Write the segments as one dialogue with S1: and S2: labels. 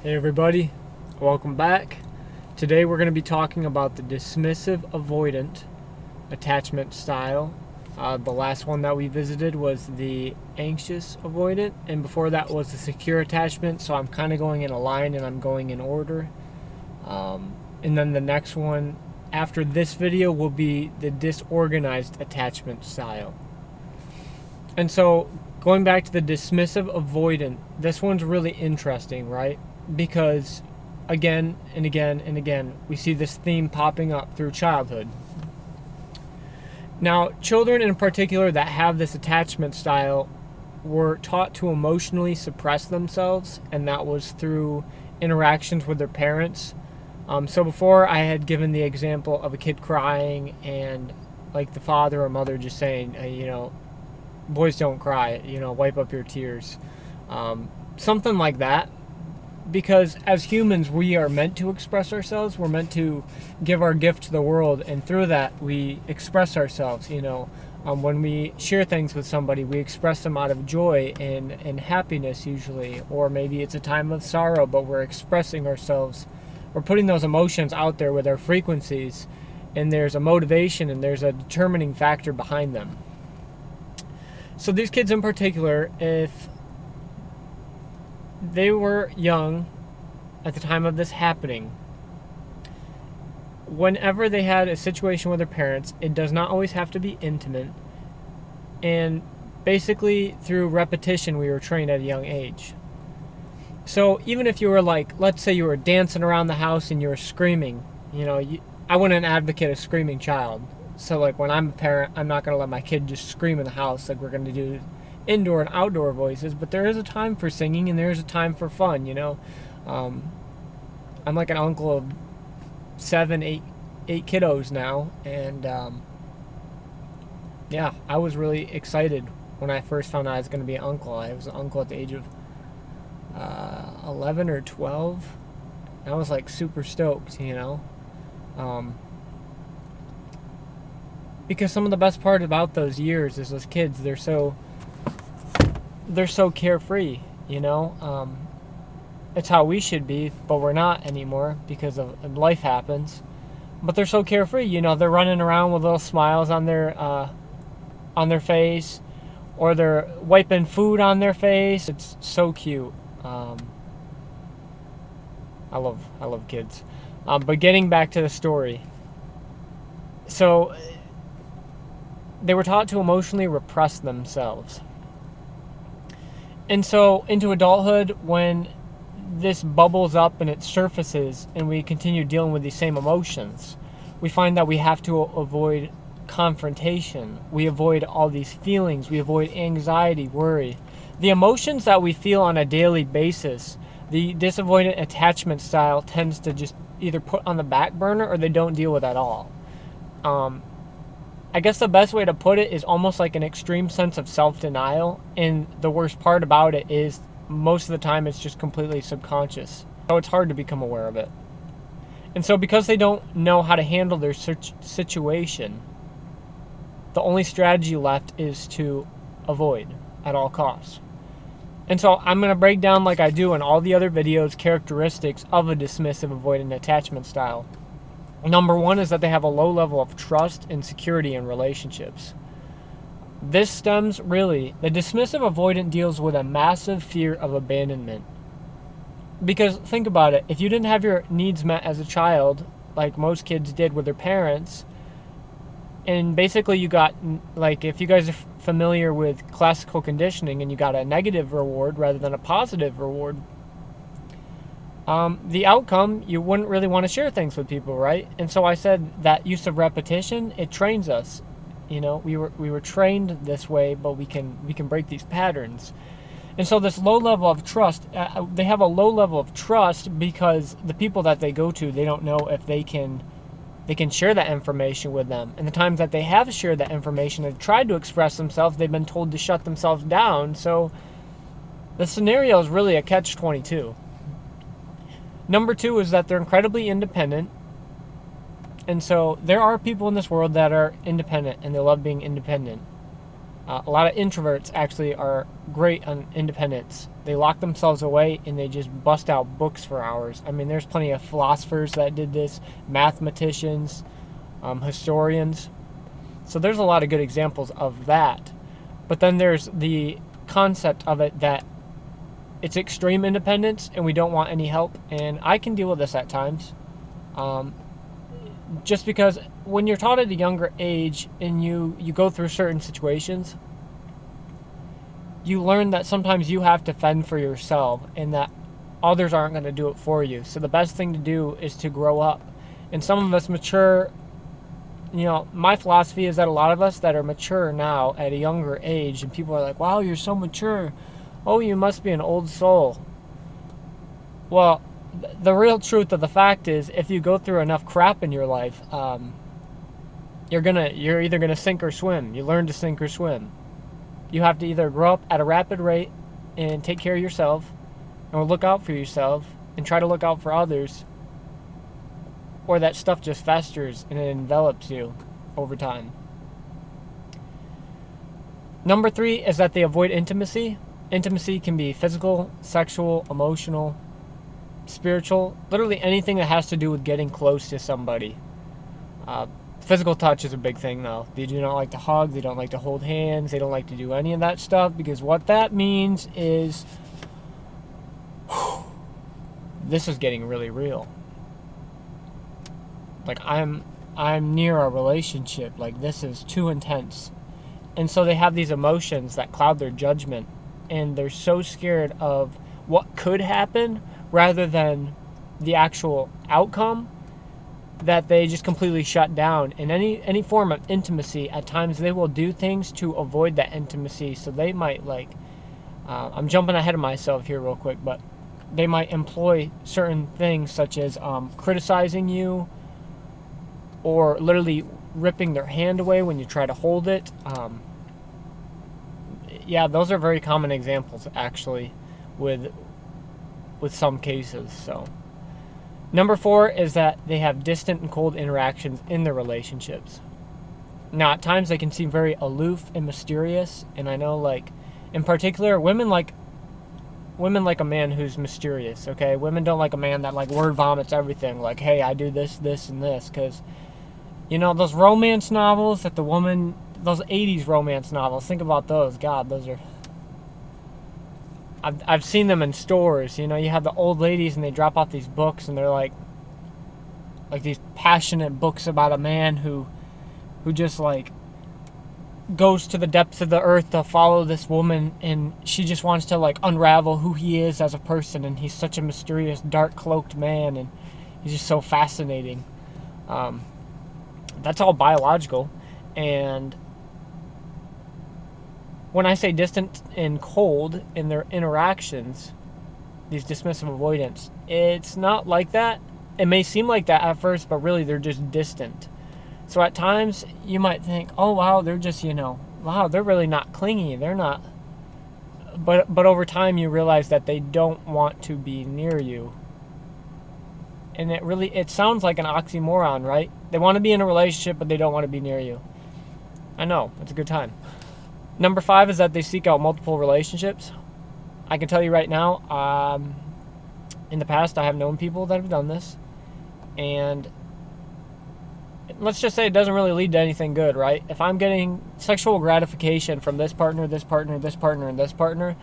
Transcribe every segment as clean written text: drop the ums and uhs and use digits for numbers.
S1: Hey everybody, welcome back. Today we're going to be talking about the dismissive-avoidant attachment style. The last one that we visited was the anxious-avoidant, and before that was the secure attachment, so I'm kind of going in a line and I'm going in order. And then the next one after this video will be the disorganized attachment style. And so going back to the dismissive-avoidant, this one's really interesting, right? Because again and again and again, we see this theme popping up through childhood. Now, children in particular that have this attachment style were taught to emotionally suppress themselves, and that was through interactions with their parents. So before I had given the example of a kid crying and like the father or mother just saying, boys don't cry, wipe up your tears. Something like that. Because as humans, we are meant to express ourselves. We're meant to give our gift to the world, and through that, we express ourselves. When we share things with somebody, we express them out of joy and happiness usually, or maybe it's a time of sorrow, but we're expressing ourselves. We're putting those emotions out there with our frequencies, and there's a motivation and there's a determining factor behind them. So these kids in particular, if they were young at the time of this happening, whenever they had a situation with their parents, it does not always have to be intimate, and basically through repetition we were trained at a young age. So even if you were let's say you were dancing around the house and you were screaming, I wouldn't advocate a screaming child. So when I'm a parent, I'm not going to let my kid just scream in the house like we're going to do indoor and outdoor voices, but there is a time for singing and there is a time for fun. I'm like an uncle of 8 kiddos now, and I was really excited when I first found out I was going to be an uncle. I was an uncle at the age of 11 or 12. I was super stoked, because some of the best part about those years is those kids, they're so carefree, it's how we should be, but we're not anymore because of life happens. But they're so carefree, they're running around with little smiles on their face, or they're wiping food on their face. It's so cute. I love kids. But getting back to the story, so they were taught to emotionally repress themselves. And so into adulthood, when this bubbles up and it surfaces and we continue dealing with these same emotions, we find that we have to avoid confrontation. We avoid all these feelings. We avoid anxiety, worry. The emotions that we feel on a daily basis, the disavoidant attachment style tends to just either put on the back burner or they don't deal with at all. I guess the best way to put it is almost like an extreme sense of self-denial, and the worst part about it is most of the time it's just completely subconscious, so it's hard to become aware of it. And so because they don't know how to handle their situation, the only strategy left is to avoid at all costs. And so I'm going to break down, like I do in all the other videos, characteristics of a dismissive-avoidant attachment style. Number one is that they have a low level of trust and security in relationships. This stems the dismissive avoidant deals with a massive fear of abandonment. Because think about it, if you didn't have your needs met as a child, like most kids did with their parents, and basically you got, if you guys are familiar with classical conditioning and you got a negative reward rather than a positive reward, the outcome, you wouldn't really want to share things with people, right? And so I said that use of repetition, it trains us. We were trained this way, but we can break these patterns. And so this low level of trust, they have a low level of trust because the people that they go to, they don't know if they can share that information with them. And the times that they have shared that information and tried to express themselves, they've been told to shut themselves down. So the scenario is really a catch-22. Number two is that they're incredibly independent. And so there are people in this world that are independent and they love being independent. A lot of introverts actually are great on independence. They lock themselves away and they just bust out books for hours. I mean, there's plenty of philosophers that did this, mathematicians, historians. So there's a lot of good examples of that. But then there's the concept of it that it's extreme independence and we don't want any help. And I can deal with this at times. Just because when you're taught at a younger age and you go through certain situations, you learn that sometimes you have to fend for yourself and that others aren't going to do it for you. So the best thing to do is to grow up. And some of us mature, my philosophy is that a lot of us that are mature now at a younger age, and people are like, wow, you're so mature. Oh, you must be an old soul. Well, the real truth of the fact is if you go through enough crap in your life, you're either going to sink or swim. You learn to sink or swim. You have to either grow up at a rapid rate and take care of yourself or look out for yourself and try to look out for others, or that stuff just festers and it envelops you over time. Number 3 is that they avoid intimacy. Intimacy can be physical, sexual, emotional, spiritual, literally anything that has to do with getting close to somebody. Physical touch is a big thing, though. They do not like to hug. They don't like to hold hands. They don't like to do any of that stuff, because what that means is this is getting really real. Like, I'm near a relationship. Like, this is too intense. And so they have these emotions that cloud their judgment, and they're so scared of what could happen rather than the actual outcome, that they just completely shut down. In any form of intimacy, at times they will do things to avoid that intimacy. So they might, I'm jumping ahead of myself here real quick, but they might employ certain things such as criticizing you, or literally ripping their hand away when you try to hold it. Yeah, those are very common examples, actually, with some cases. So number 4 is that they have distant and cold interactions in their relationships. Now, at times they can seem very aloof and mysterious, and I know, in particular, women like a man who's mysterious, okay? Women don't like a man that, word vomits everything, like, hey, I do this, this, and this, because, those romance novels that those 80s romance novels, think about those. God, those are... I've seen them in stores. You have the old ladies and they drop off these books and they're like these passionate books about a man who just goes to the depths of the earth to follow this woman, and she just wants to unravel who he is as a person, and he's such a mysterious, dark cloaked man, and he's just so fascinating. That's all biological. And when I say distant and cold in their interactions, these dismissive avoidants, it's not like that. It may seem like that at first, but really they're just distant. So at times you might think, oh wow, they're just, wow, they're really not clingy. They're not. But over time you realize that they don't want to be near you. And it sounds like an oxymoron, right? They want to be in a relationship, but they don't want to be near you. I know, it's a good time. Number 5 is that they seek out multiple relationships. I can tell you right now, in the past, I have known people that have done this. And let's just say it doesn't really lead to anything good, right? If I'm getting sexual gratification from this partner, this partner, this partner, and this partner,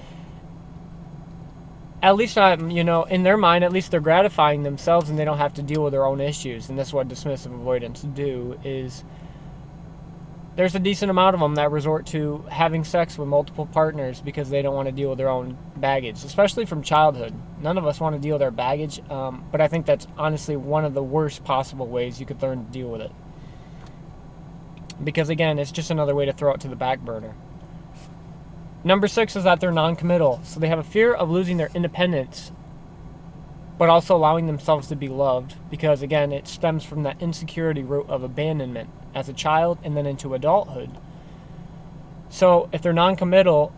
S1: at least I'm, in their mind, at least they're gratifying themselves and they don't have to deal with their own issues. And that's what dismissive avoidants do, is there's a decent amount of them that resort to having sex with multiple partners because they don't want to deal with their own baggage, especially from childhood. None of us want to deal with our baggage, but I think that's honestly one of the worst possible ways you could learn to deal with it. Because again, it's just another way to throw it to the back burner. Number 6 is that they're non-committal. So they have a fear of losing their independence, but also allowing themselves to be loved, because again, it stems from that insecurity root of abandonment as a child and then into adulthood. So if they're non-committal,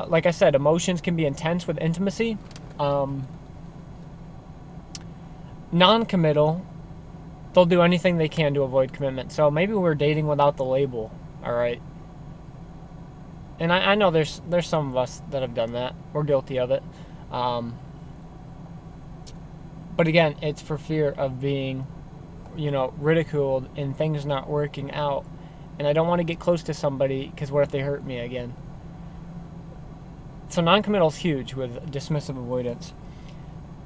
S1: like I said, emotions can be intense with intimacy. Non-committal, they'll do anything they can to avoid commitment. So maybe we're dating without the label, all right? And I know there's some of us that have done that. We're guilty of it. But again, it's for fear of being, ridiculed and things not working out. And I don't want to get close to somebody because what if they hurt me again? So non-committal is huge with dismissive avoidance.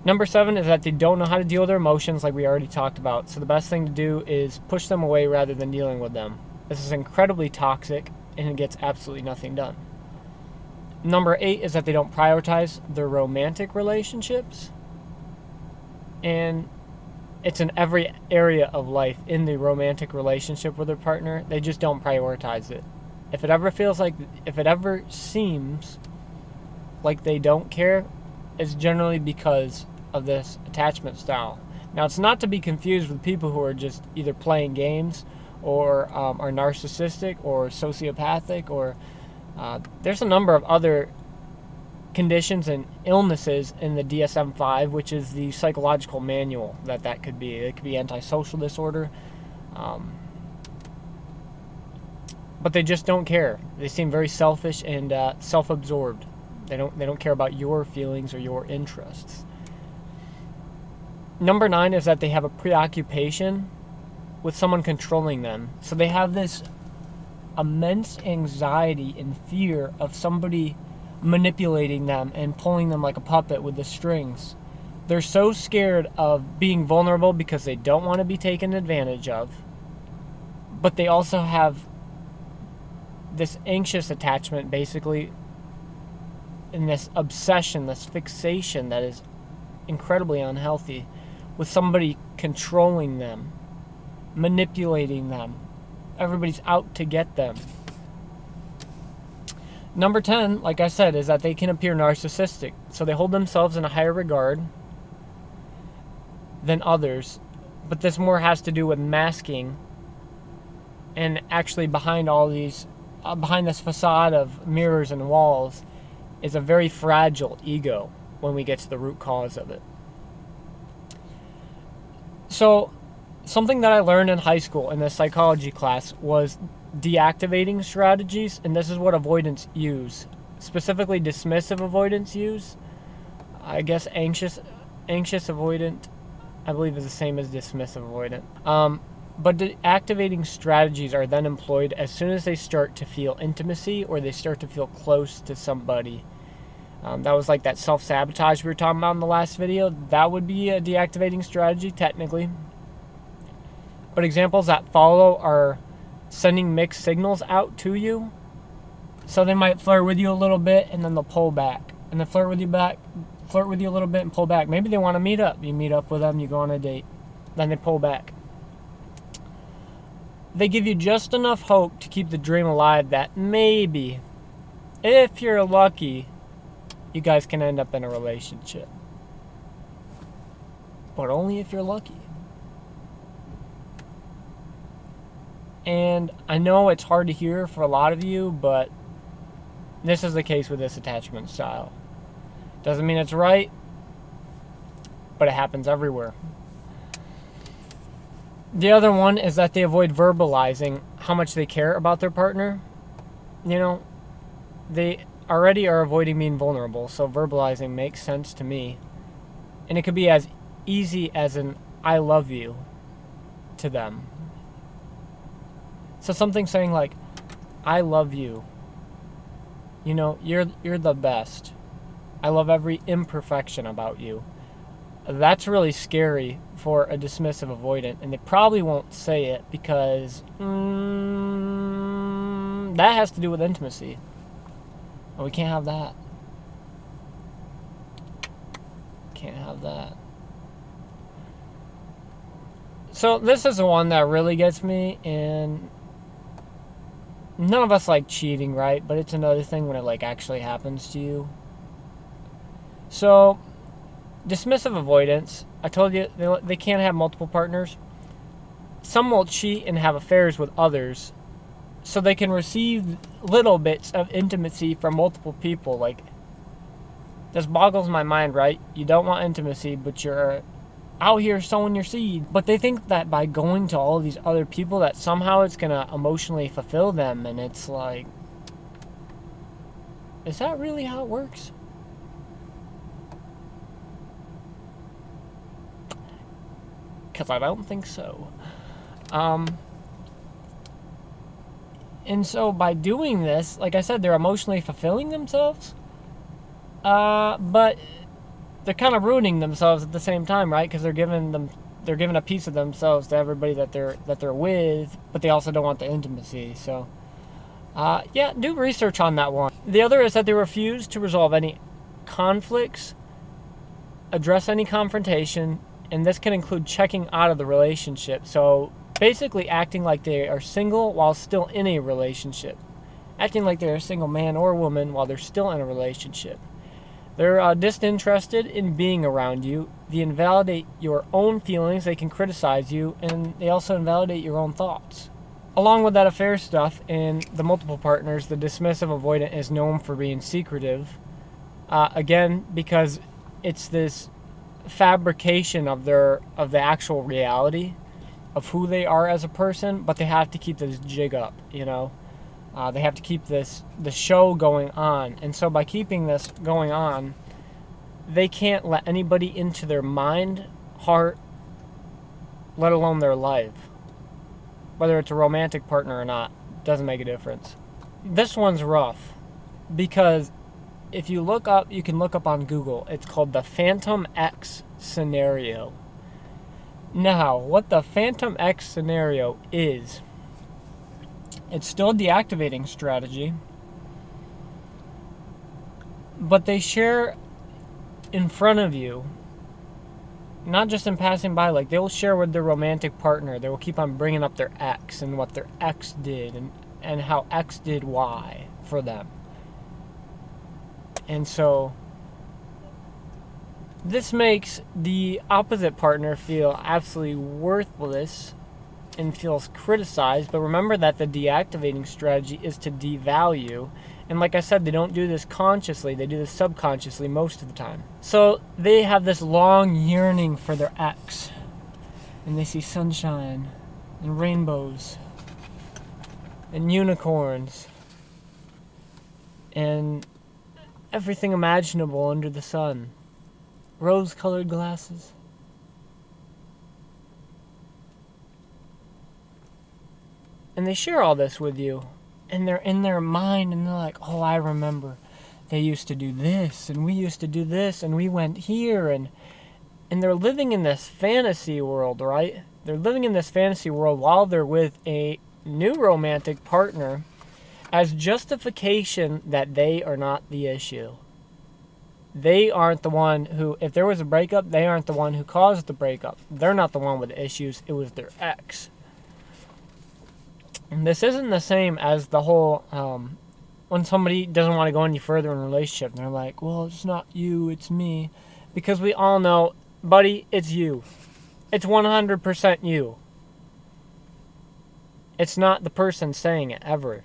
S1: Number 7 is that they don't know how to deal with their emotions, like we already talked about. So the best thing to do is push them away rather than dealing with them. This is incredibly toxic, and it gets absolutely nothing done. Number 8 is that they don't prioritize their romantic relationships. And it's in every area of life in the romantic relationship with their partner. They just don't prioritize it. If it ever seems like they don't care, it's generally because of this attachment style. Now, it's not to be confused with people who are just either playing games or are narcissistic or sociopathic, or there's a number of other conditions and illnesses in the DSM-5, which is the psychological manual that could be. It could be antisocial disorder, but they just don't care. They seem very selfish and self-absorbed. They don't care about your feelings or your interests. Number 9 is that they have a preoccupation with someone controlling them. So they have this immense anxiety and fear of somebody manipulating them and pulling them like a puppet with the strings. They're so scared of being vulnerable because they don't want to be taken advantage of. But they also have this anxious attachment, basically, in this obsession, this fixation that is incredibly unhealthy, with somebody controlling them, manipulating them. Everybody's out to get them. Number 10, like I said, is that they can appear narcissistic. So they hold themselves in a higher regard than others. But this more has to do with masking, and actually behind all these, behind this facade of mirrors and walls, is a very fragile ego when we get to the root cause of it. So, something that I learned in high school in this psychology class was deactivating strategies, and this is what avoidants use. Specifically, dismissive avoidants use. I guess anxious avoidant, I believe, is the same as dismissive avoidant. But deactivating strategies are then employed as soon as they start to feel intimacy or they start to feel close to somebody. That was like that self-sabotage we were talking about in the last video. That would be a deactivating strategy, technically. But examples that follow are sending mixed signals out to you. So they might flirt with you a little bit and then they'll pull back. And then flirt with you a little bit and pull back. Maybe they want to meet up. You meet up with them, you go on a date. Then they pull back. They give you just enough hope to keep the dream alive that maybe, if you're lucky, you guys can end up in a relationship. But only if you're lucky. And I know it's hard to hear for a lot of you, but this is the case with this attachment style. Doesn't mean it's right, but it happens everywhere. The other one is that they avoid verbalizing how much they care about their partner. They already are avoiding being vulnerable, so verbalizing makes sense to me. And it could be as easy as an "I love you" to them. So something saying like, "I love you. You're the best. I love every imperfection about you." That's really scary for a dismissive avoidant, and they probably won't say it because that has to do with intimacy. And we can't have that. Can't have that. So this is the one that really gets me, and none of us like cheating, right? But it's another thing when it actually happens to you. So dismissive avoidance, I told you they can't have multiple partners. Some will cheat and have affairs with others so they can receive little bits of intimacy from multiple people. This boggles my mind, right? You don't want intimacy, but you're out here sowing your seed. But they think that by going to all of these other people that somehow it's going to emotionally fulfill them, and it's like, Is that really how it works? Because I don't think so. And so by doing this, like I said, they're emotionally fulfilling themselves, but they're kind of ruining themselves at the same time, right? Because they're giving a piece of themselves to everybody that they're with, but they also don't want the intimacy. So, yeah, do research on that one. The other is that they refuse to resolve any conflicts, address any confrontation, and this can include checking out of the relationship. So basically acting like they are single while still in a relationship. Acting like they're a single man or woman while they're still in a relationship. They're disinterested in being around you. They invalidate your own feelings. They can criticize you, and they also invalidate your own thoughts. Along with that affair stuff and the multiple partners, the dismissive-avoidant is known for being secretive. Again, because it's this fabrication of the actual reality of who they are as a person, but they have to keep this jig up, you know. They have to keep the show going on, and so by keeping this going on, they can't let anybody into their mind, heart, let alone their life. Whether it's a romantic partner or not, doesn't make a difference. This one's rough, because if you look up, you can look up on Google, it's called the Phantom X scenario. Now, what the Phantom X scenario is, it's still a deactivating strategy, but they share in front of you, not just in passing by, like they'll share with their romantic partner. They will keep on bringing up their ex and what their ex did and how X did Y for them. And so this makes the opposite partner feel absolutely worthless and feels criticized. But remember that the deactivating strategy is to devalue. And like I said, they don't do this consciously. They do this subconsciously most of the time. So they have this long yearning for their ex. And they see sunshine and rainbows and unicorns and everything imaginable under the sun. Rose-colored glasses. And they share all this with you. And they're in their mind, and they're like, oh, I remember. They used to do this, and we used to do this, and we went here. And they're living in this fantasy world, right? They're living in this fantasy world while they're with a new romantic partner as justification that they are not the issue. They aren't the one who, if there was a breakup, they aren't the one who caused the breakup. They're not the one with the issues. It was their ex. And this isn't the same as the whole, when somebody doesn't want to go any further in a relationship, and they're like, well, it's not you, it's me. Because we all know, buddy, it's you. It's 100% you. It's not the person saying it, ever.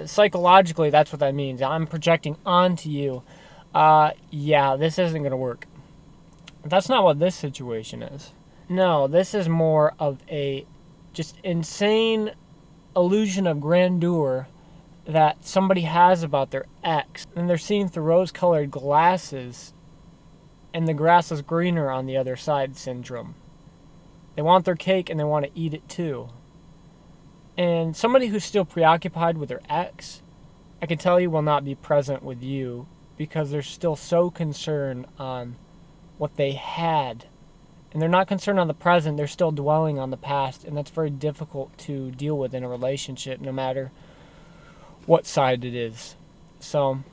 S1: Psychologically, that's what that means. I'm projecting onto you. Yeah, this isn't going to work. That's not what this situation is. No, this is more of a just insane illusion of grandeur that somebody has about their ex. And they're seeing through rose-colored glasses, and the grass is greener on the other side syndrome. They want their cake and they want to eat it too. And somebody who's still preoccupied with their ex, I can tell you, will not be present with you, because they're still so concerned on what they had. And they're not concerned on the present, they're still dwelling on the past, and that's very difficult to deal with in a relationship, no matter what side it is. So,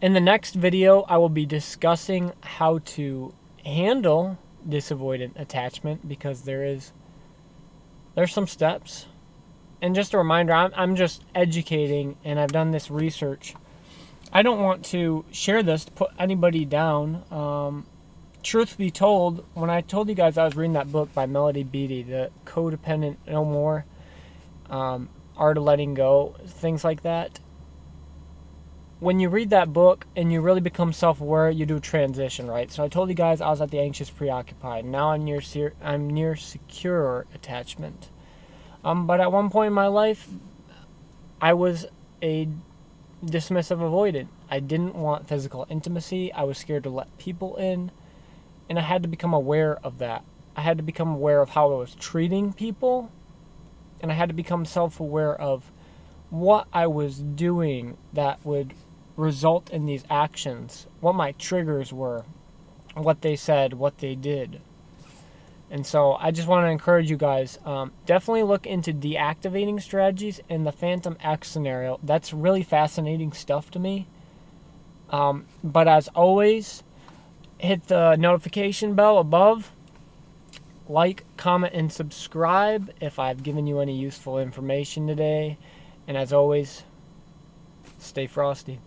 S1: in the next video, I will be discussing how to handle disavoidant attachment, because there's some steps. And just a reminder, I'm just educating, and I've done this research. I don't want to share this to put anybody down. Truth be told, when I told you guys I was reading that book by Melody Beattie, The Codependent No More, Art of Letting Go, things like that. When you read that book and you really become self-aware, you do a transition, right? So I told you guys I was at the anxious preoccupied. Now I'm near secure attachment. But at one point in my life, I was a dismissive-avoidant. I didn't want physical intimacy. I was scared to let people in. And I had to become aware of that. I had to become aware of how I was treating people. And I had to become self-aware of what I was doing that would result in these actions, what my triggers were, what they said, what they did. And so I just want to encourage you guys, definitely look into deactivating strategies in the Phantom X scenario. That's really fascinating stuff to me. But as always, hit the notification bell above. Like, comment, and subscribe if I've given you any useful information today. And as always, stay frosty.